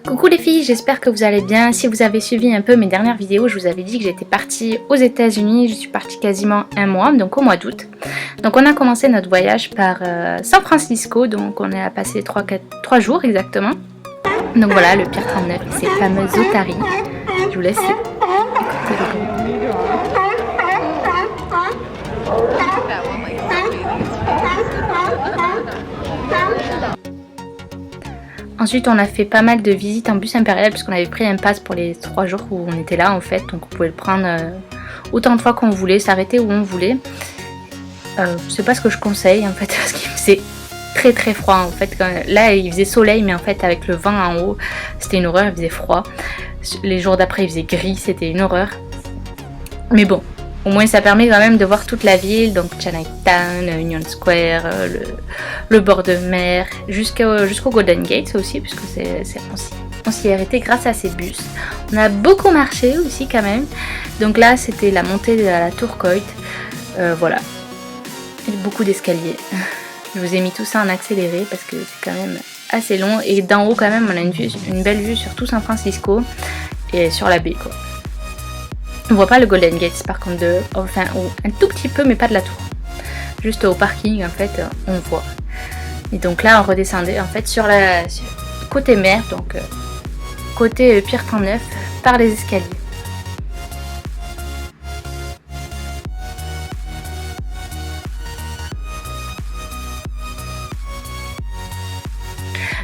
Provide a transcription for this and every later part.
Coucou les filles, j'espère que vous allez bien. Si vous avez suivi un peu mes dernières vidéos, je vous avais dit que j'étais partie aux États-Unis. Je suis partie quasiment un mois, donc au mois d'août. Donc on a commencé notre voyage par San Francisco, donc on a passé 3 jours exactement. Donc voilà, le Pier 39 et ses fameuses otaries. Je vous laisse écouter le bruit. Ensuite, on a fait pas mal de visites en bus impérial puisqu'on avait pris un pass pour les 3 jours où on était là en fait. Donc on pouvait le prendre autant de fois qu'on voulait, s'arrêter où on voulait. C'est pas ce que je conseille en fait parce qu'il faisait très très froid en fait. Là il faisait soleil mais en fait avec le vent en haut c'était une horreur, il faisait froid. Les jours d'après il faisait gris, c'était une horreur. Mais bon, au moins ça permet quand même de voir toute la ville, donc Chinatown, Union Square, le bord de mer, jusqu'au Golden Gate aussi, puisque on s'y est arrêté grâce à ces bus. On a beaucoup marché aussi quand même, donc là c'était la montée de la tour Coit, voilà, et beaucoup d'escaliers. Je vous ai mis tout ça en accéléré parce que c'est quand même assez long, et d'en haut quand même on a une belle vue sur tout San Francisco et sur la baie quoi. On voit pas le Golden Gate par contre enfin un tout petit peu mais pas de la tour. Juste au parking en fait on voit. Et donc là on redescendait en fait sur côté mer, donc côté Pier 39 par les escaliers.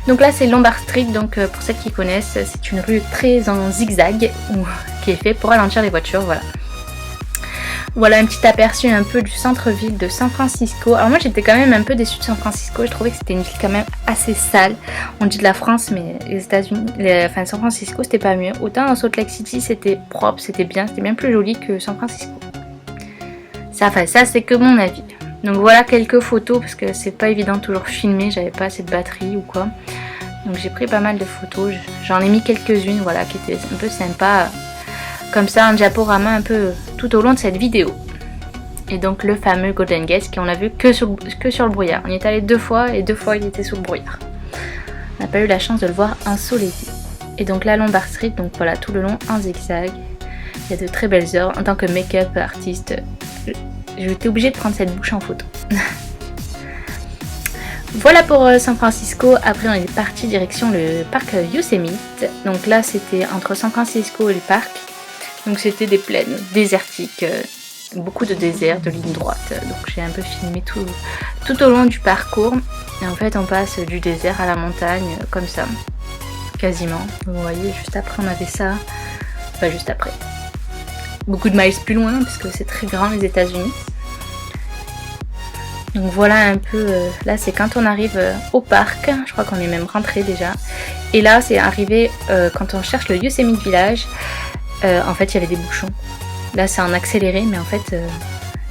Donc là c'est Lombard Street, donc pour celles qui connaissent, c'est une rue très en zigzag qui est fait pour ralentir les voitures, voilà. Voilà un petit aperçu un peu du centre-ville de San Francisco. Alors moi j'étais quand même un peu déçue de San Francisco, je trouvais que c'était une ville quand même assez sale. On dit de la France mais les États-Unis, enfin San Francisco c'était pas mieux. Autant dans Salt Lake City c'était propre, c'était bien plus joli que San Francisco. Ça c'est que mon avis. Donc voilà quelques photos parce que c'est pas évident de toujours filmer, j'avais pas assez de batterie ou quoi. Donc j'ai pris pas mal de photos, j'en ai mis quelques-unes voilà qui étaient un peu sympas. Comme ça un diaporama un peu tout au long de cette vidéo. Et donc le fameux Golden Gate qu'on a vu que sur le brouillard. On y est allé 2 fois et 2 fois il était sous le brouillard. On n'a pas eu la chance de le voir ensoleillé. Et donc la Lombard Street, donc voilà tout le long en zigzag. Il y a de très belles heures. En tant que make-up artiste, j'étais obligée de prendre cette bouche en photo. Voilà pour San Francisco. Après on est parti direction le parc Yosemite. Donc là c'était entre San Francisco et le parc. Donc c'était des plaines désertiques, beaucoup de désert, de lignes droites. Donc j'ai un peu filmé tout au long du parcours. Et en fait on passe du désert à la montagne comme ça, quasiment. Vous voyez, juste après on avait ça. Enfin juste après. Beaucoup de miles plus loin parce que c'est très grand les États-Unis. Donc voilà un peu, là c'est quand on arrive au parc, je crois qu'on est même rentré déjà. Et là c'est arrivé quand on cherche le Yosemite Village. En fait il y avait des bouchons. Là c'est en accéléré mais en fait il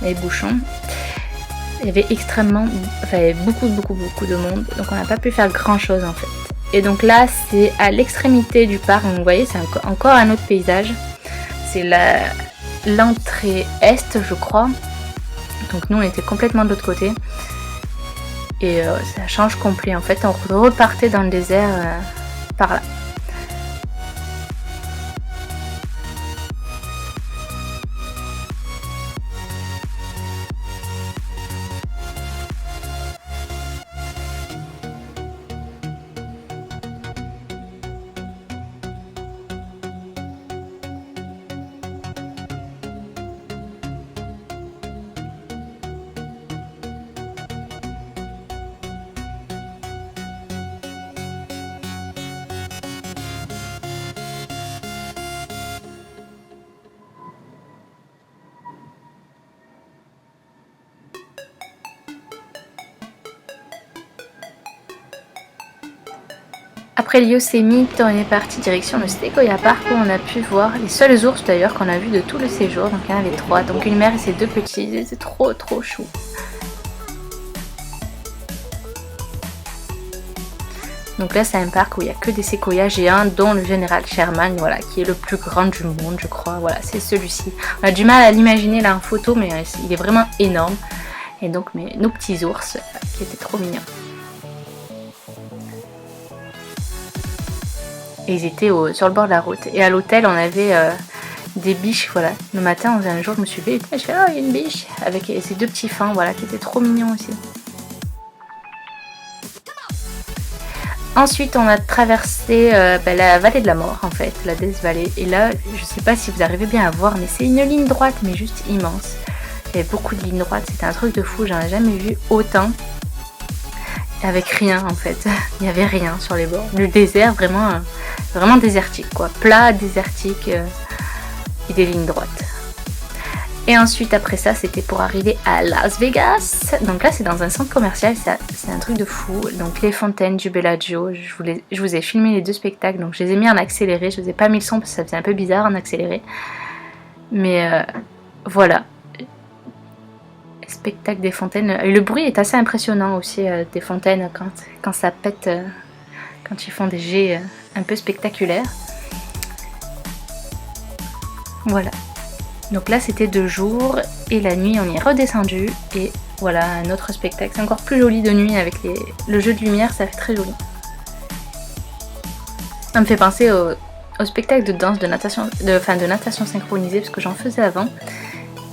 y avait des bouchons. Il y avait beaucoup de monde. Donc on n'a pas pu faire grand chose en fait. Et donc là c'est à l'extrémité du parc. Donc vous voyez c'est encore un autre paysage. C'est l'entrée est je crois. Donc nous on était complètement de l'autre côté. Et ça change complet en fait. On repartait dans le désert par là. Après le Yosemite, on est parti direction le Sequoia Park où on a pu voir les seuls ours d'ailleurs qu'on a vu de tout le séjour. Donc il y en avait 3, donc une mère et ses 2 petits, c'est trop chou. Donc là c'est un parc où il n'y a que des séquoias géants dont le général Sherman, voilà, qui est le plus grand du monde je crois, voilà c'est celui-ci. On a du mal à l'imaginer là en photo mais il est vraiment énorme. Et donc nos petits ours qui étaient trop mignons. Et ils étaient sur le bord de la route. Et à l'hôtel, on avait des biches, voilà. Le matin, un jour, je me suis levée, et je fais, ah, il y a une biche. Avec ces deux petits fins, voilà, qui étaient trop mignons aussi. Ensuite, on a traversé la vallée de la mort, en fait, la Death Valley. Et là, je sais pas si vous arrivez bien à voir, mais c'est une ligne droite, mais juste immense. Il y avait beaucoup de lignes droites, c'était un truc de fou, j'en ai jamais vu autant. Avec rien, en fait. Il n'y avait rien sur les bords. Le désert, vraiment, vraiment désertique, quoi. Plat, désertique et des lignes droites. Et ensuite, après ça, c'était pour arriver à Las Vegas. Donc là, c'est dans un centre commercial, c'est un truc de fou. Donc les fontaines du Bellagio, je vous ai filmé les deux spectacles, donc je les ai mis en accéléré. Je ne vous ai pas mis le son parce que ça faisait un peu bizarre en accéléré. Mais voilà. Spectacle des fontaines. Et le bruit est assez impressionnant aussi des fontaines quand ça pète, quand ils font des jets un peu spectaculaires. Voilà. Donc là c'était 2 jours et la nuit on est redescendu et voilà un autre spectacle. C'est encore plus joli de nuit avec le jeu de lumière, ça fait très joli. Ça me fait penser au spectacle de danse, de natation synchronisée parce que j'en faisais avant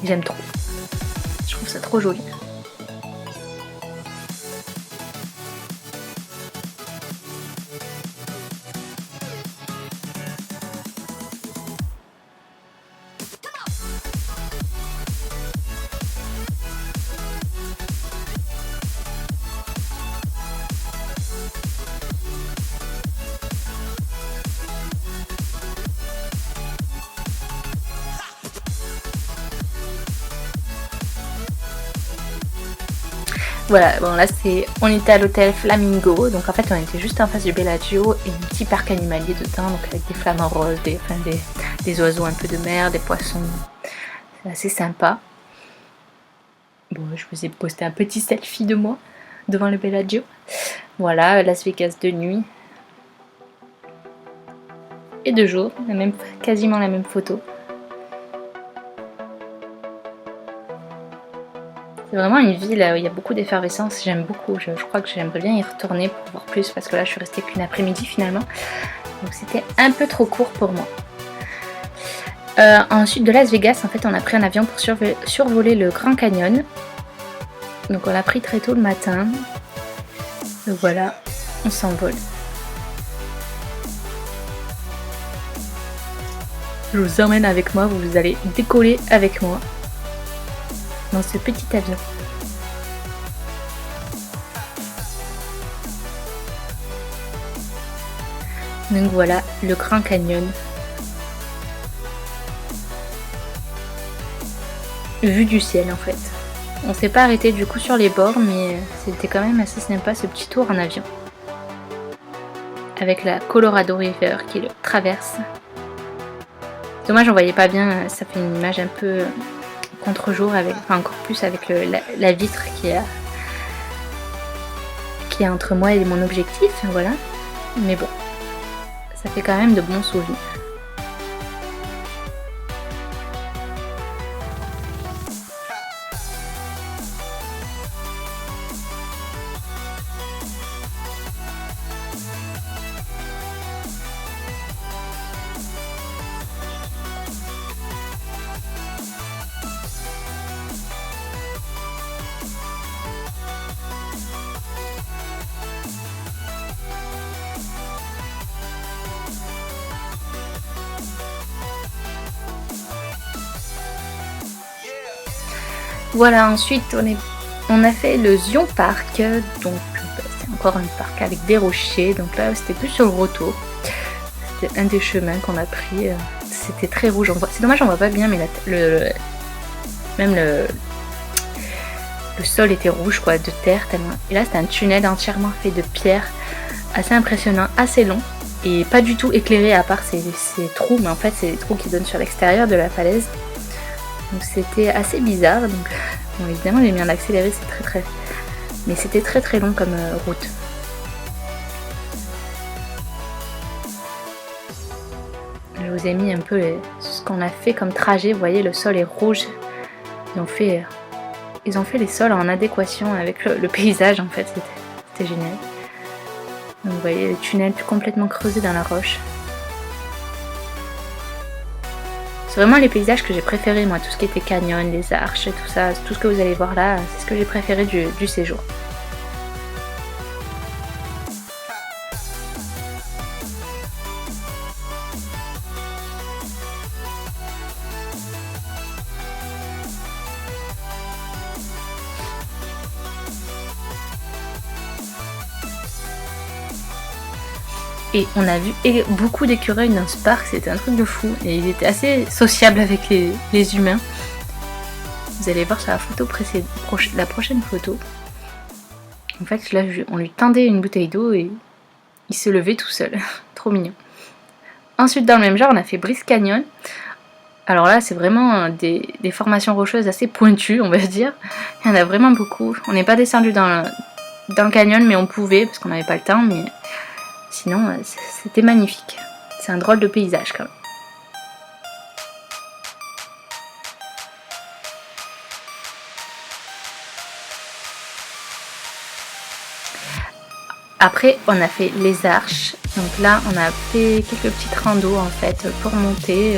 et j'aime trop. Je trouve ça trop joli. Voilà, bon là on était à l'hôtel Flamingo, donc en fait on était juste en face du Bellagio et un petit parc animalier dedans, donc avec des flamants roses, des oiseaux un peu de mer, des poissons, c'est assez sympa. Bon, je vous ai posté un petit selfie de moi devant le Bellagio. Voilà, Las Vegas de nuit. Et de jour, quasiment la même photo. C'est vraiment une ville où il y a beaucoup d'effervescence, j'aime beaucoup, je crois que j'aimerais bien y retourner pour voir plus parce que là je suis restée qu'une après-midi finalement. Donc c'était un peu trop court pour moi. Ensuite de Las Vegas, en fait on a pris un avion pour survoler le Grand Canyon. Donc on l'a pris très tôt le matin. Donc voilà, on s'envole. Je vous emmène avec moi, vous allez décoller avec moi dans ce petit avion. Donc voilà, le Grand Canyon. Vue du ciel en fait. On s'est pas arrêté du coup sur les bords, mais c'était quand même assez sympa ce petit tour en avion. Avec la Colorado River qui le traverse. Dommage, on voyait pas bien, ça fait une image un peu contre-jour, encore plus avec la vitre qui est entre moi et mon objectif, voilà. Mais bon, ça fait quand même de bons souvenirs. Voilà, ensuite on a fait le Zion Park, donc c'est encore un parc avec des rochers, donc là c'était plus sur le retour. C'était un des chemins qu'on a pris, c'était très rouge, c'est dommage on voit pas bien, mais même le sol était rouge quoi, de terre tellement. Et là c'était un tunnel entièrement fait de pierre, assez impressionnant, assez long, et pas du tout éclairé à part ces trous, mais en fait c'est des trous qui donnent sur l'extérieur de la falaise. Donc c'était assez bizarre, donc bon, évidemment j'ai mis en accéléré, mais c'était très très long comme route. Je vous ai mis un peu ce qu'on a fait comme trajet, vous voyez le sol est rouge, ils ont fait les sols en adéquation avec le paysage en fait, c'était génial. Donc vous voyez le tunnel complètement creusé dans la roche, C'est vraiment les paysages que j'ai préférés, moi, tout ce qui était canyon, les arches et tout ça, tout ce que vous allez voir là, c'est ce que j'ai préféré du séjour. Et on a vu beaucoup d'écureuils dans ce parc, c'était un truc de fou. Et ils étaient assez sociables avec les humains. Vous allez voir sur la photo la prochaine photo. En fait, là, on lui tendait une bouteille d'eau et il se levait tout seul. Trop mignon. Ensuite, dans le même genre, on a fait Bryce Canyon. Alors là, c'est vraiment des formations rocheuses assez pointues, on va dire. Il y en a vraiment beaucoup. On n'est pas descendu dans le canyon, mais on pouvait, parce qu'on n'avait pas le temps, mais... Sinon, c'était magnifique. C'est un drôle de paysage quand même. Après, on a fait les arches. Donc là, on a fait quelques petites randos en fait pour monter,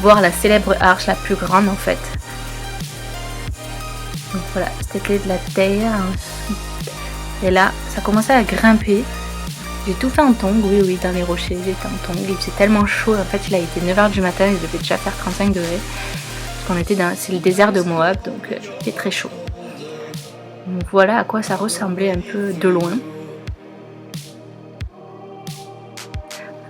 voir la célèbre arche la plus grande en fait. Donc voilà, c'était de la terre. Et là, ça commençait à grimper. J'ai tout fait en tongs, oui, dans les rochers, j'étais en tongs. Il faisait tellement chaud, en fait, il a été 9h du matin, il devait déjà faire 35 degrés. Parce qu'on était c'est le désert de Moab, donc il était très chaud. Donc voilà à quoi ça ressemblait un peu de loin.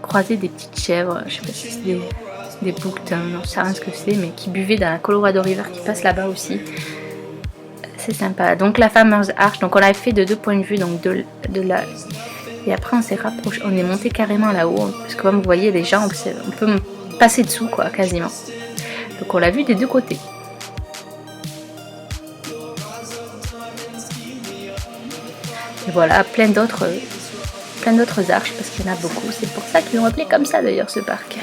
Croiser des petites chèvres, je sais pas si c'est des bouquetins, non, je sais rien ce que c'est, mais qui buvaient dans la Colorado River qui passe là-bas aussi. C'est sympa. Donc la fameuse arche, donc on l'a fait de deux points de vue, donc de la... Et après on s'est rapproché, on est monté carrément là-haut, parce que comme vous voyez les gens, on peut passer dessous quoi, quasiment. Donc on l'a vu des deux côtés. Et voilà, plein d'autres arches, parce qu'il y en a beaucoup. C'est pour ça qu'ils l'ont appelé comme ça d'ailleurs ce parc.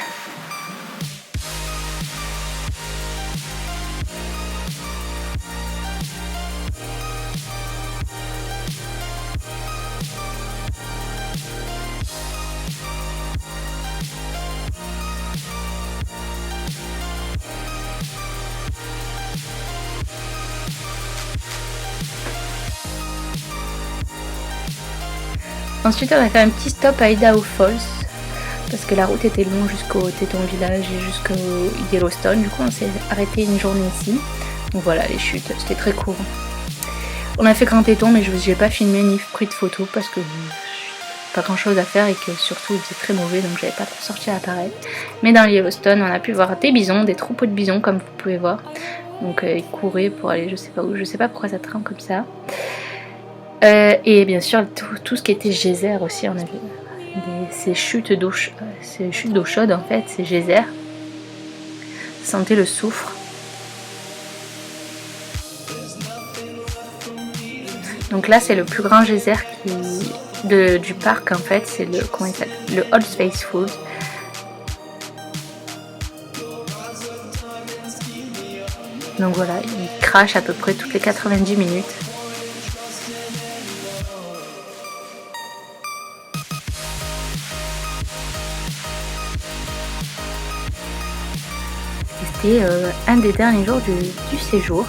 Ensuite, on a fait un petit stop à Idaho Falls parce que la route était longue jusqu'au Teton Village et jusqu'au Yellowstone. Du coup, on s'est arrêté une journée ici. Donc voilà, les chutes, c'était très court. On a fait Grand Teton, mais je n'ai pas filmé ni pris de photos parce que pas grand chose à faire et que surtout il faisait très mauvais, donc j'avais pas trop sorti l'appareil. Mais dans le Yellowstone, on a pu voir des bisons, des troupeaux de bisons comme vous pouvez voir. Donc ils couraient pour aller je sais pas où, je sais pas pourquoi ça trempe comme ça. Et bien sûr tout ce qui était geyser aussi, on a vu ces chutes d'eau chaude en fait, ces geysers. Sentez le soufre. Donc là c'est le plus grand geyser du parc en fait, c'est le Old Faithful. Donc voilà, il crache à peu près toutes les 90 minutes. C'était un des derniers jours du séjour.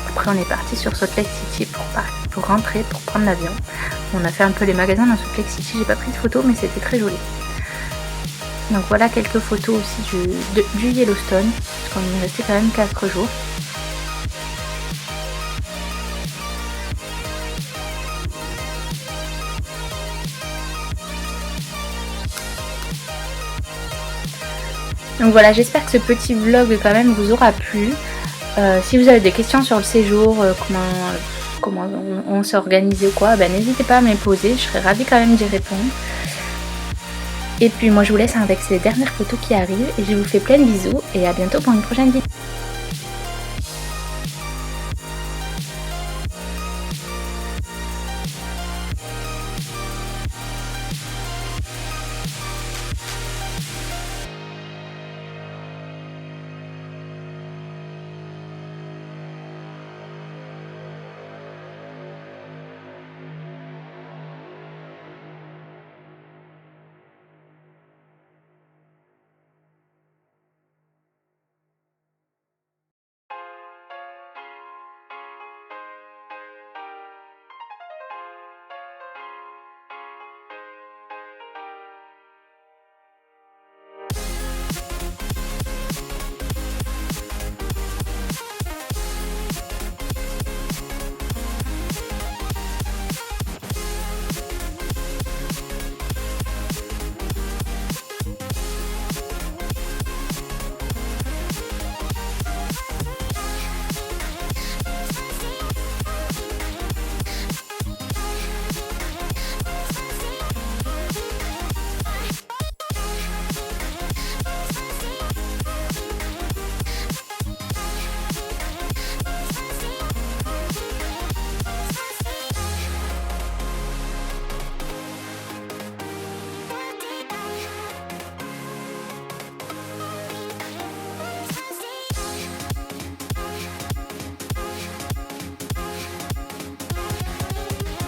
Après on est parti sur Salt Lake City pour rentrer, pour prendre l'avion. On a fait un peu les magasins dans Salt Lake City, j'ai pas pris de photos mais c'était très joli. Donc voilà quelques photos aussi du Yellowstone, parce qu'on est resté quand même 4 jours. Donc voilà, j'espère que ce petit vlog quand même vous aura plu. Si vous avez des questions sur le séjour, comment on s'est organisé ou quoi, ben n'hésitez pas à me les poser, je serais ravie quand même d'y répondre. Et puis moi je vous laisse avec ces dernières photos qui arrivent et je vous fais plein de bisous et à bientôt pour une prochaine vidéo.